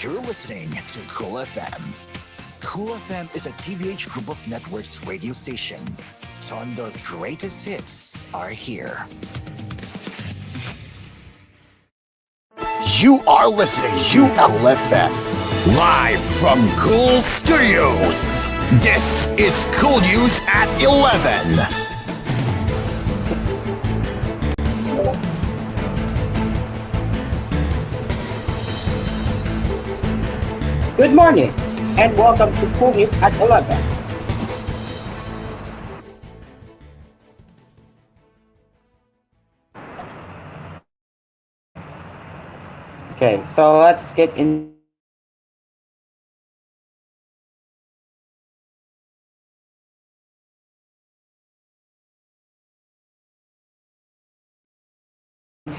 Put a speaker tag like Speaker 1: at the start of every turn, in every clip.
Speaker 1: You're listening to Cool FM. Cool FM is a TVH Group of Networks radio station. Tondo's greatest hits are here. You are listening to LFM. Live from Cool Studios. This is koolNews at 11.
Speaker 2: Good morning, and welcome to koolNews at 11. Okay, so let's get into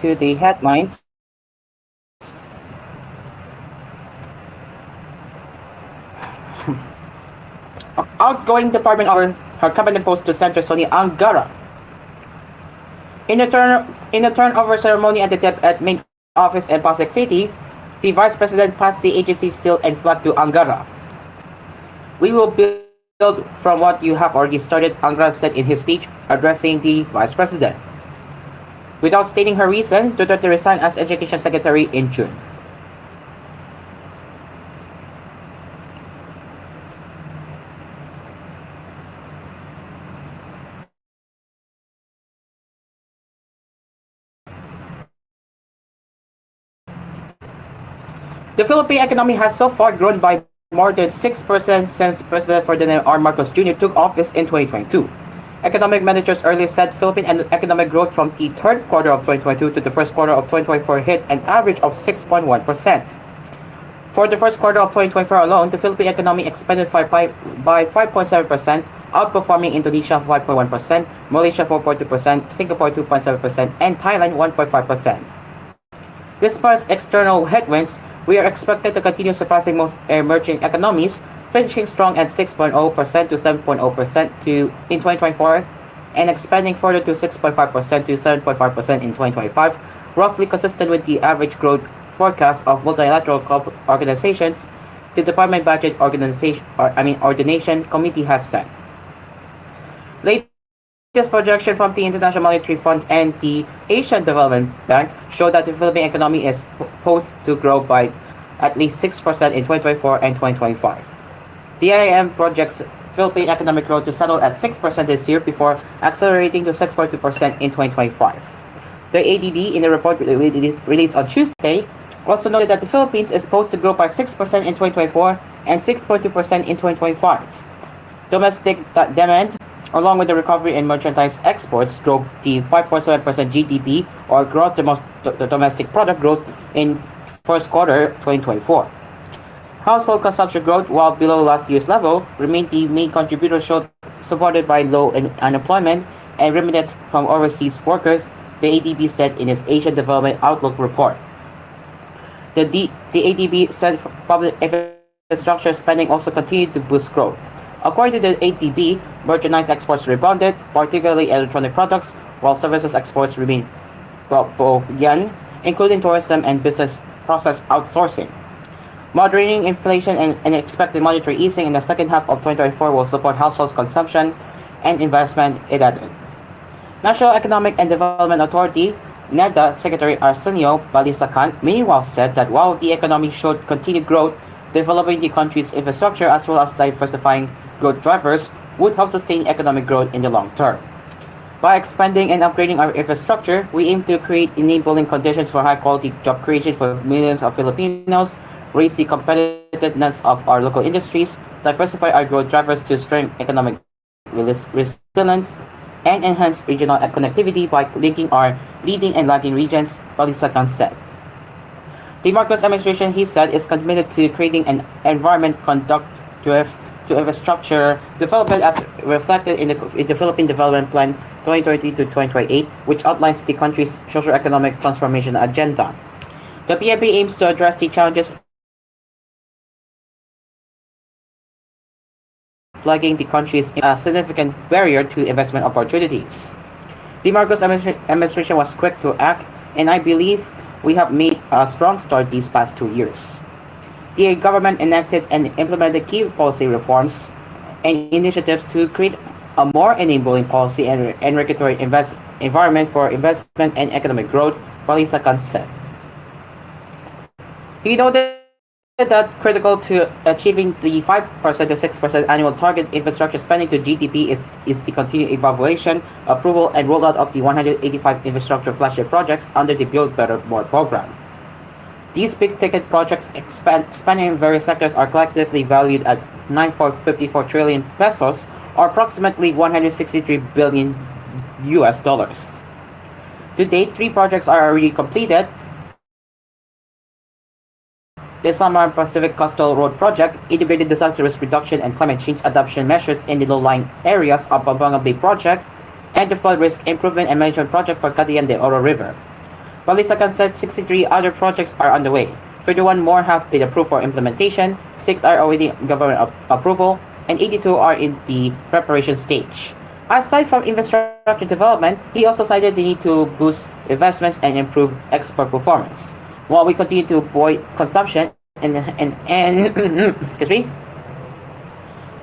Speaker 2: the headlines. Outgoing Department of her cabinet post to Senator Sonny Angara. In a turnover ceremony at main office in Pasig City, the Vice President passed the agency's seal and flag to Angara. We will build from what you have already started, Angara said in his speech addressing the Vice President. Without stating her reason, Duterte resigned as Education Secretary in June. The Philippine economy has so far grown by more than 6% since President Ferdinand R. Marcos Jr. took office in 2022. Economic managers earlier said Philippine economic growth from the third quarter of 2022 to the first quarter of 2024 hit an average of 6.1%. For the first quarter of 2024 alone, the Philippine economy expanded by 5.7%, outperforming Indonesia 5.1%, Malaysia 4.2%, Singapore 2.7%, and Thailand 1.5%. Despite external headwinds, we are expected to continue surpassing most emerging economies, finishing strong at 6.0% to 7.0% in 2024 and expanding further to 6.5% to 7.5% in 2025, roughly consistent with the average growth forecast of multilateral organizations, the Department Budget Ordination Committee has said. Latest projection from the International Monetary Fund and the Asian Development Bank show that the Philippine economy is poised to grow by at least 6% in 2024 and 2025. The IIM projects Philippine economic growth to settle at 6% this year before accelerating to 6.2% in 2025. The ADB, in a report released on Tuesday, also noted that the Philippines is poised to grow by 6% in 2024 and 6.2% in 2025. Domestic demand, along with the recovery in merchandise exports, drove the 5.7% GDP or gross domestic product growth in first quarter 2024. Household consumption growth, while below last year's level, remained the main contributor, supported by low unemployment and remittance from overseas workers, the ADB said in its Asian Development Outlook report. The ADB said public infrastructure spending also continued to boost growth. According to the ADB, merchandise exports rebounded, particularly electronic products, while services exports remained buoyant, including tourism and business process outsourcing. Moderating inflation and expected monetary easing in the second half of 2024 will support households' consumption and investment, it added. National Economic and Development Authority, NEDA Secretary Arsenio Balisacan, meanwhile said that while the economy showed continued growth, developing the country's infrastructure as well as diversifying growth drivers would help sustain economic growth in the long term. By expanding and upgrading our infrastructure, we aim to create enabling conditions for high-quality job creation for millions of Filipinos, raise the competitiveness of our local industries, diversify our growth drivers to strengthen economic resilience, and enhance regional connectivity by linking our leading and lagging regions, Balisacan said. The Marcos administration, he said, is committed to creating an environment conducive to infrastructure development as reflected in the Philippine Development Plan 2030 to 2028, which outlines the country's socio-economic transformation agenda. The PNP aims to address the challenges plaguing the country's a significant barrier to investment opportunities. The Marcos administration was quick to act, and I believe we have made a strong start these past 2 years. The government enacted and implemented key policy reforms and initiatives to create a more enabling policy and regulatory environment for investment and economic growth, Palisa said. He noted that critical to achieving the 5% to 6% annual target infrastructure spending to GDP is the continued evaluation, approval, and rollout of the 185 infrastructure flagship projects under the Build Better More program. These big-ticket projects spanning various sectors are collectively valued at 9.54 trillion pesos, or approximately 163 billion US dollars. To date, three projects are already completed. The Samar Pacific Coastal Road Project, integrated disaster risk reduction and climate change adaptation measures in the low-lying areas of Pampanga Bay Project, and the flood risk improvement and management project for Cagayan de Oro River. Balisacan said 63 other projects are underway. 31 more have been approved for implementation, 6 are awaiting government approval, and 82 are in the preparation stage. Aside from infrastructure development, he also cited the need to boost investments and improve export performance. While we continue to avoid consumption and excuse me,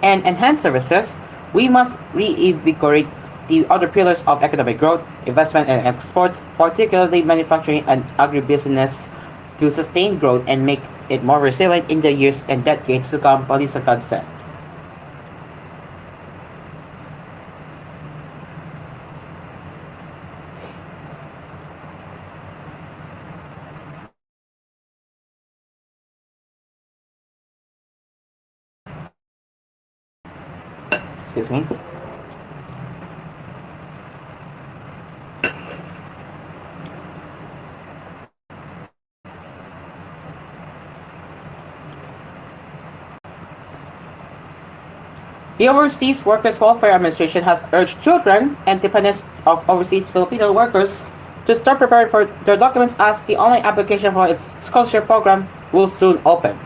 Speaker 2: and enhance services, we must reinvigorate the other pillars of economic growth, investment and exports, particularly manufacturing and agribusiness, to sustain growth and make it more resilient in the years and decades to come, Balisacan said. Excuse me. The Overseas Workers Welfare Administration has urged children and dependents of overseas Filipino workers to start preparing for their documents as the online application for its scholarship program will soon open.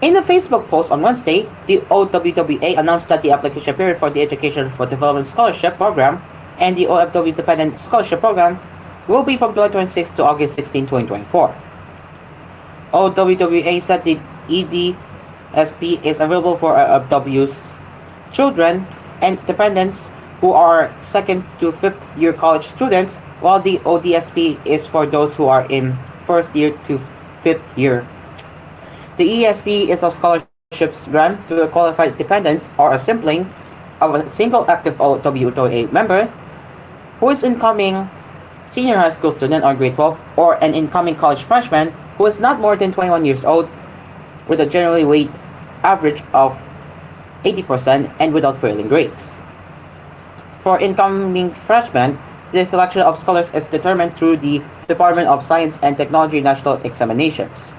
Speaker 2: In a Facebook post on Wednesday, the OWWA announced that the application period for the Education for Development Scholarship Program and the OFW Dependent Scholarship Program will be from July 26 to August 16, 2024. OWWA said the EDSP is available for OFW's children and dependents who are second to fifth year college students, while the ODSP is for those who are in first year to fifth year. The ESP is a scholarships grant to qualified dependents or a sibling of a single active OWWA member who is incoming senior high school student or grade 12, or an incoming college freshman who is not more than 21 years old with a generally weight average of 80% and without failing grades. For incoming freshmen, the selection of scholars is determined through the Department of Science and Technology National Examinations.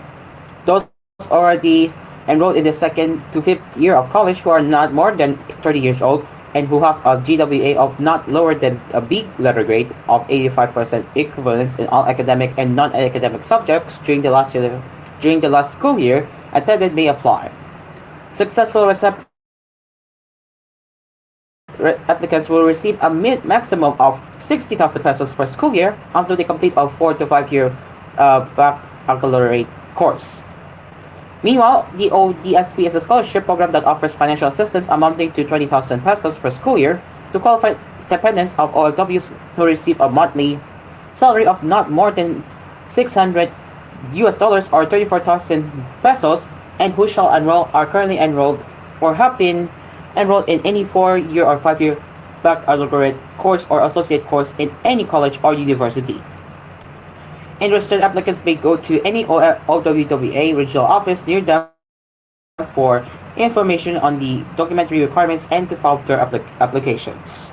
Speaker 2: Those already enrolled in the second to fifth year of college who are not more than 30 years old and who have a GWA of not lower than a B letter grade of 85% equivalence in all academic and non-academic subjects during the last school year attended may apply. Successful applicants will receive a maximum of 60,000 pesos per school year until they complete a 4 to 5 year baccalaureate course. Meanwhile, the ODSP is a scholarship program that offers financial assistance amounting to 20,000 pesos per school year to qualified dependents of OFWs who receive a monthly salary of not more than 600 US dollars or 34,000 pesos and who shall are currently enrolled or have been enrolled in any 4-year or 5-year baccalaureate course or associate course in any college or university. Interested applicants may go to any OWWA regional office near them for information on the documentary requirements and to file their applications.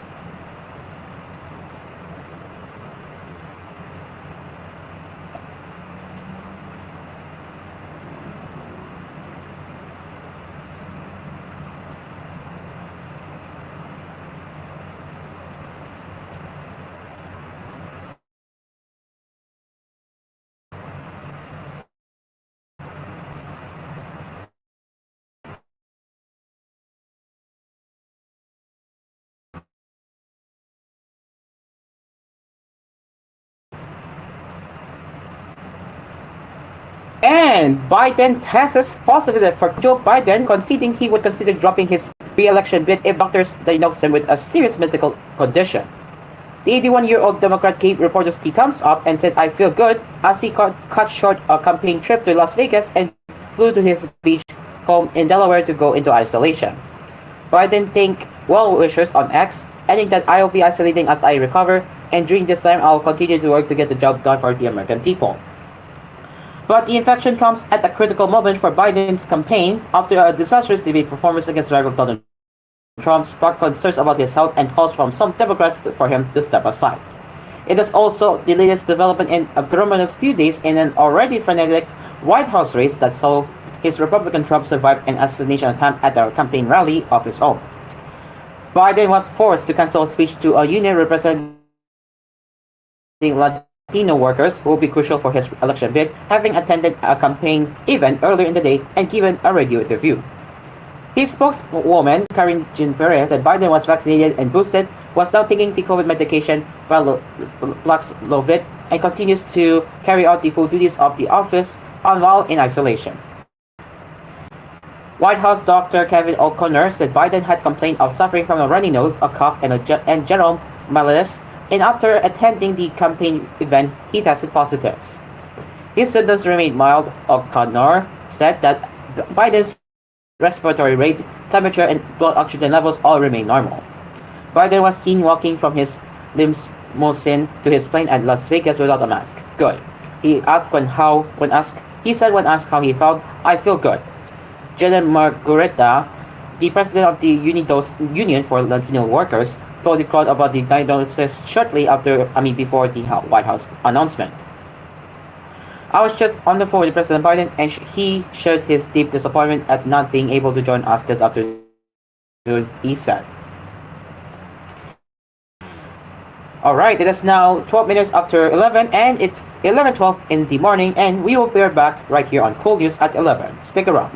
Speaker 2: And Biden tests positive for Joe Biden, conceding he would consider dropping his re-election bid if doctors diagnosed him with a serious medical condition. The 81-year-old Democrat gave reporters the thumbs up and said, I feel good, as he cut short a campaign trip to Las Vegas and flew to his beach home in Delaware to go into isolation. Biden thanked well-wishers on X, adding that I will be isolating as I recover, and during this time I will continue to work to get the job done for the American people. But the infection comes at a critical moment for Biden's campaign after a disastrous debate performance against rival Donald Trump sparked concerns about his health and calls from some Democrats for him to step aside. It is also the latest development in a tremendous few days in an already frenetic White House race that saw his Republican Trump survive an assassination attempt at a campaign rally of his own. Biden was forced to cancel a speech to a union representing Latino workers who will be crucial for his election bid, having attended a campaign event earlier in the day and given a radio interview. His spokeswoman, Karine Jean-Pierre, said Biden was vaccinated and boosted, was now taking the COVID medication Paxlovid, and continues to carry out the full duties of the office while in isolation. White House Dr. Kevin O'Connor said Biden had complained of suffering from a runny nose, a cough, and general malaise, and after attending the campaign event, he tested positive. His symptoms remained mild. O'Connor said that Biden's respiratory rate, temperature, and blood oxygen levels all remain normal. Biden was seen walking from his limousine to his plane at Las Vegas without a mask. Good. He said when asked how he felt, I feel good. Jenna Margareta, the president of the Union for Latino Workers, told the crowd about the diagnosis before the White House announcement. I was just on the phone with President Biden, and he shared his deep disappointment at not being able to join us this afternoon, he said. Alright, it is now 12 minutes after 11, and it's 11:12 in the morning, and we will be back right here on Cool News at 11. Stick around.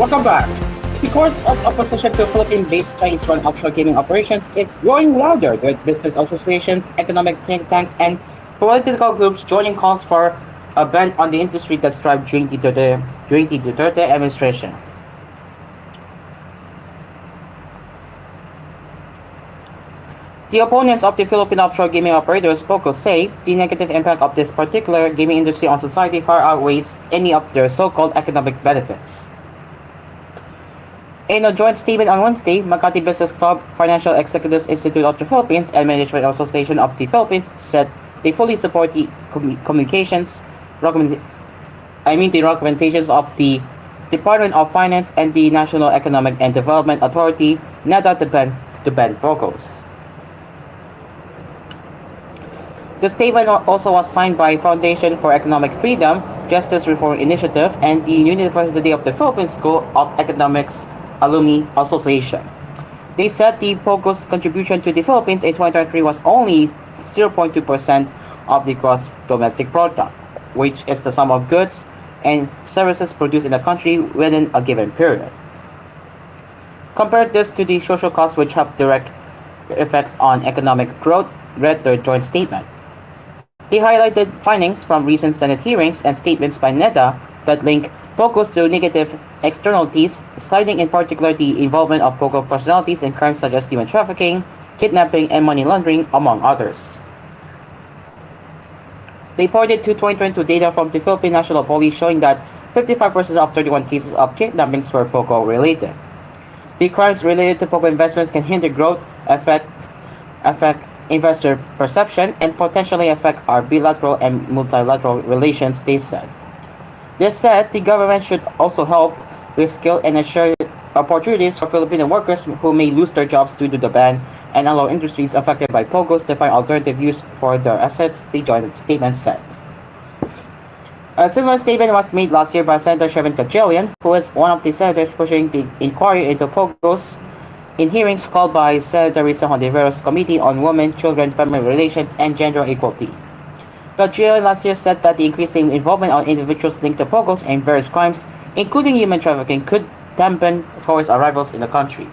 Speaker 2: Welcome back. The course of opposition to Philippine-based Chinese-run offshore gaming operations is growing louder, with business associations, economic think tanks, and political groups joining calls for a ban on the industry that thrived during the Duterte administration. The opponents of the Philippine offshore gaming operators, POCO, say the negative impact of this particular gaming industry on society far outweighs any of their so-called economic benefits. In a joint statement on Wednesday, Makati Business Club, Financial Executives Institute of the Philippines, and Management Association of the Philippines said they fully support the the recommendations of the Department of Finance and the National Economic and Development Authority, NEDA, to ban POCOs. The statement also was signed by Foundation for Economic Freedom, Justice Reform Initiative, and the University of the Philippines School of Economics Alumni Association. They said the POCO's contribution to the Philippines in 2023 was only 0.2% of the gross domestic product, which is the sum of goods and services produced in the country within a given period. Compare this to the social costs which have direct effects on economic growth, read their joint statement. They highlighted findings from recent Senate hearings and statements by NEDA that link POCOs to negative externalities, citing in particular the involvement of POCO personalities in crimes such as human trafficking, kidnapping, and money laundering, among others. They pointed to 2022 data from the Philippine National Police showing that 55% of 31 cases of kidnappings were POCO related. The crimes related to POCO investments can hinder growth, affect investor perception, and potentially affect our bilateral and multilateral relations, they said. This said, the government should also help reskill and ensure opportunities for Filipino workers who may lose their jobs due to the ban and allow industries affected by POCOs to find alternative use for their assets, the joint statement said. A similar statement was made last year by Senator Sherman Cajelian, who is one of the senators pushing the inquiry into POCOs in hearings called by Senator Risa Hontiveros Committee on Women, Children, Family Relations, and Gender Equality. Cajelian last year said that the increasing involvement of individuals linked to POCOs and various crimes, including human trafficking, could dampen tourist arrivals in the country.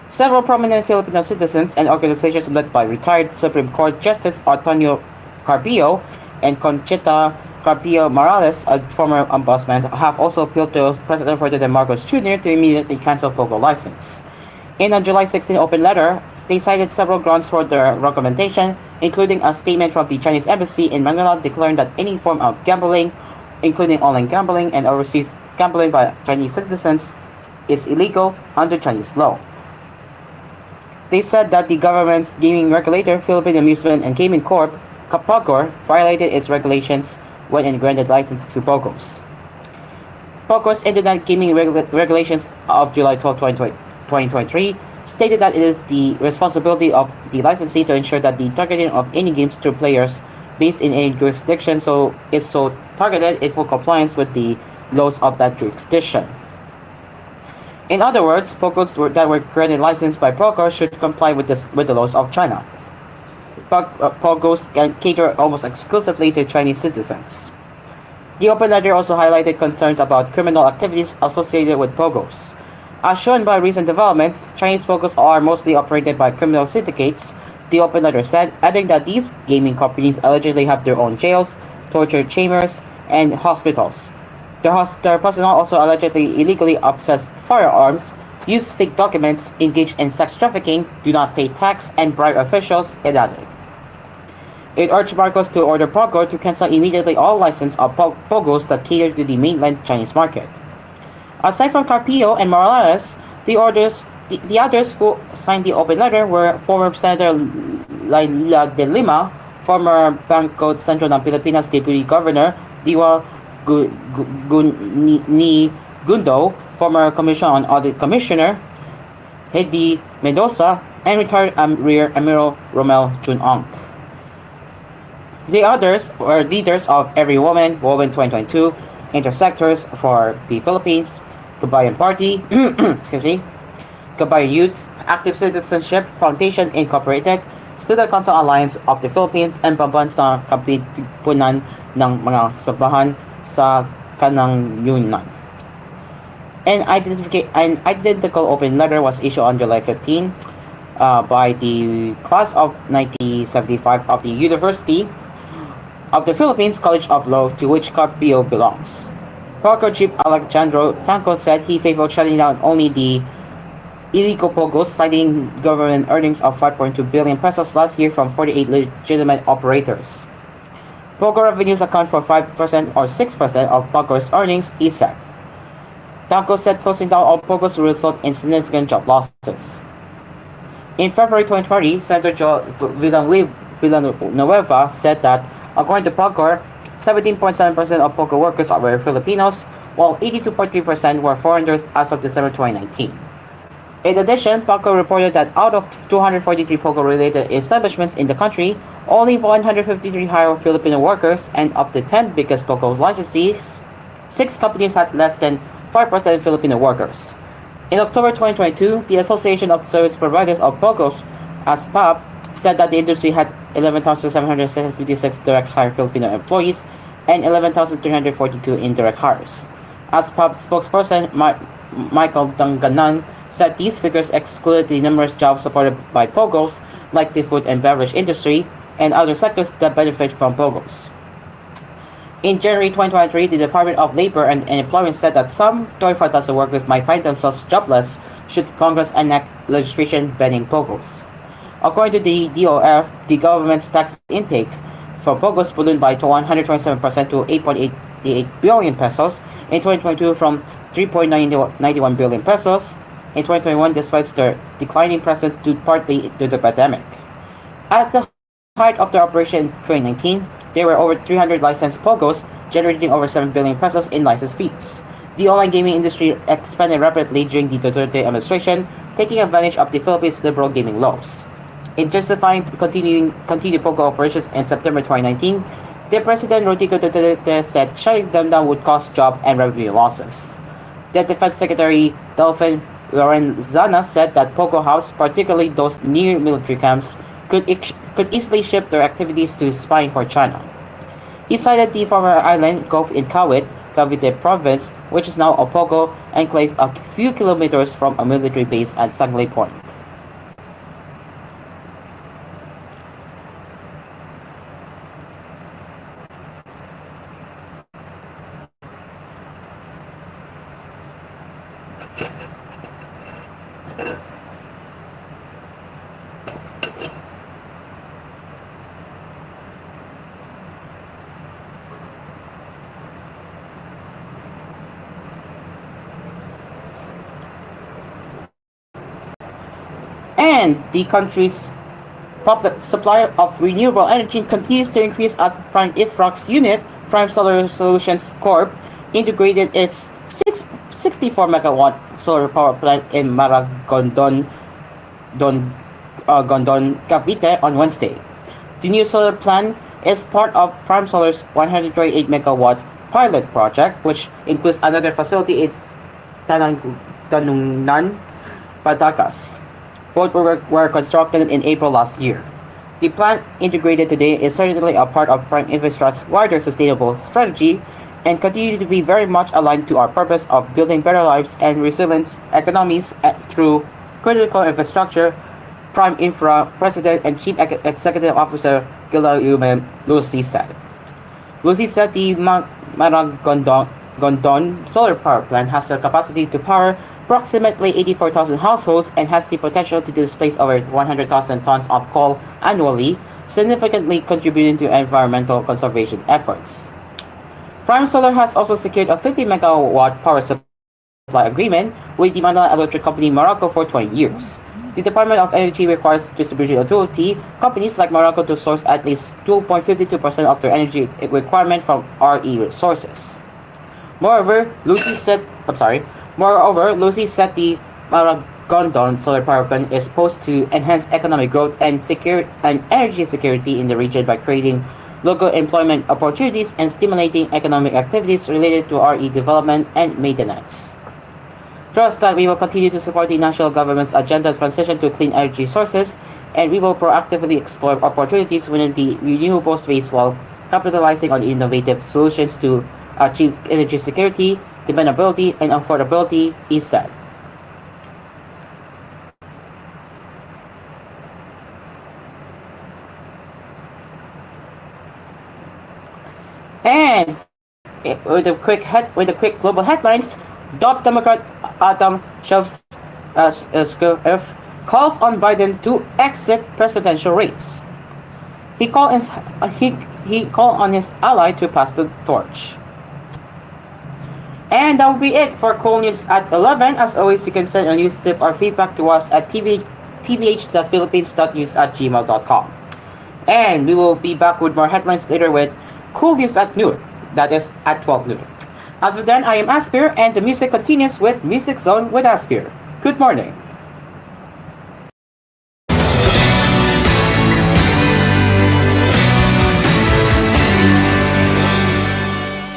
Speaker 2: Several prominent Filipino citizens and organizations led by retired Supreme Court Justice Antonio Carpio and Conchita Carpio Morales, a former ombudsman, have also appealed to President Ferdinand Marcos Jr. to immediately cancel POCO license. In a July 16 open letter, they cited several grounds for their recommendation, including a statement from the Chinese embassy in Manila declaring that any form of gambling, including online gambling and overseas gambling by Chinese citizens, is illegal under Chinese law. They said that the government's gaming regulator, Philippine Amusement and Gaming Corp, PAGCOR, violated its regulations when it granted license to POCOs. POCO's Internet Gaming Regulations of July 12, 2023 stated that it is the responsibility of the licensee to ensure that the targeting of any games to players based in any jurisdiction is so targeted in full compliance with the laws of that jurisdiction. In other words, POCOs that were granted license by PAGCOR should comply with the laws of China. POCOs can cater almost exclusively to Chinese citizens. The open letter also highlighted concerns about criminal activities associated with POCOs. As shown by recent developments, Chinese POCOs are mostly operated by criminal syndicates, the open letter said, adding that these gaming companies allegedly have their own jails, torture chambers, and hospitals. Their personnel also allegedly illegally possess firearms, use fake documents, engage in sex trafficking, do not pay tax, and bribe officials, it added. It urged Marcos to order POCO to cancel immediately all license of POCOs that cater to the mainland Chinese market. Aside from Carpio and Morales, the others who signed the open letter were former Senator Laila de Lima, former Bangko Sentro ng Pilipinas Deputy Governor Diwa Gundo, former Commission on Audit Commissioner Hedy Mendoza, and retired Rear Admiral Romel Chunong. The others were leaders of Every Woman, Women 2022, Intersectors for the Philippines, Kabayan Party, Kabayan Youth, Active Citizenship Foundation Incorporated, Student Council Alliance of the Philippines, and Pambansang Kapitipunan ng mga Sambahan sa Kanangyunan. An identical open letter was issued on July 15 by the class of 1975 of the University of the Philippines College of Law, to which Carpio belongs. Pogo chief Alejandro Tanco said he favored shutting down only the illegal pogos, citing government earnings of 5.2 billion pesos last year from 48 legitimate operators. Pogo revenues account for 5% or 6% of Pogo's earnings, he said. Tanco said closing down all pogos will result in significant job losses. In February 2020, Senator Joe Villanueva said that, according to Pogo, 17.7% of Pogo workers were Filipinos, while 82.3% were foreigners as of December 2019. In addition, Pogo reported that out of 243 Pogo-related establishments in the country, only 153 hire Filipino workers, and of the 10 biggest Pogo licensees, 6 companies had less than 5% Filipino workers. In October 2022, the Association of Service Providers of Pogos, ASPAP, said that the industry had 11,756 direct hire Filipino employees and 11,342 indirect hires. ASPAP spokesperson Michael Danganan said these figures excluded the numerous jobs supported by Pogos, like the food and beverage industry and other sectors that benefit from Pogos. In January 2023, the Department of Labor and Employment said that some 25,000 workers might find themselves jobless should Congress enact legislation banning Pogos. According to the DOF, the government's tax intake from Pogos ballooned by 127% to 8.88 billion pesos in 2022 from 3.91 billion pesos in 2021, despite their declining presence due partly to the pandemic. At the height of their operation in 2019, there were over 300 licensed Pogos, generating over 7 billion pesos in license fees. The online gaming industry expanded rapidly during the Duterte administration, taking advantage of the Philippines' liberal gaming laws. In justifying continued Pogo operations in September 2019, the President Rodrigo Duterte said shutting them down would cause job and revenue losses. The Defense Secretary Delfin Lorenzana said that Pogo House, particularly those near military camps, could easily shift their activities to spying for China. He cited the former island Gulf in Cavite Province, which is now a Pogo enclave a few kilometers from a military base at Sangley Point. And the country's public supply of renewable energy continues to increase as Prime Ifrox unit, Prime Solar Solutions Corp, integrated its 64 megawatt solar power plant in Maragondon, Gondon, Cavite on Wednesday. The new solar plant is part of Prime Solar's 128 megawatt pilot project, which includes another facility in Tanungnan, Patakas. Both were constructed in April last year. The plant integrated today is certainly a part of Prime Infrastructure's wider sustainable strategy and continue to be very much aligned to our purpose of building better lives and resilient economies through critical infrastructure, Prime Infra President and Chief Executive Officer Guillermo Lucy said. Lucy said the Maragondon solar power plant has the capacity to power approximately 84,000 households and has the potential to displace over 100,000 tons of coal annually, significantly contributing to environmental conservation efforts. Prime Solar has also secured a 50 megawatt power supply agreement with the Manila Electric Company Morocco for 20 years. The Department of Energy requires distribution utility companies like Morocco to source at least 2.52% of their energy requirement from RE sources. Moreover, Lucy said the Maragondon solar power plant is supposed to enhance economic growth and energy security in the region by creating local employment opportunities and stimulating economic activities related to RE development and maintenance. Trust that we will continue to support the national government's agenda transition to clean energy sources, and we will proactively explore opportunities within the renewable space while capitalizing on innovative solutions to achieve energy security, dependability, and affordability, he said. And with the quick global headlines, top Democrat Adam Schiff calls on Biden to exit presidential race. He called he called on his ally to pass the torch. And that will be it for koolNews at 11. As always, you can send a news tip or feedback to us at tvh.philippines.news@gmail.com. And we will be back with more headlines later with koolNews at noon. That is at 12 noon. Until then, I am Aspir, and the music continues with Music Zone with Aspir. Good morning.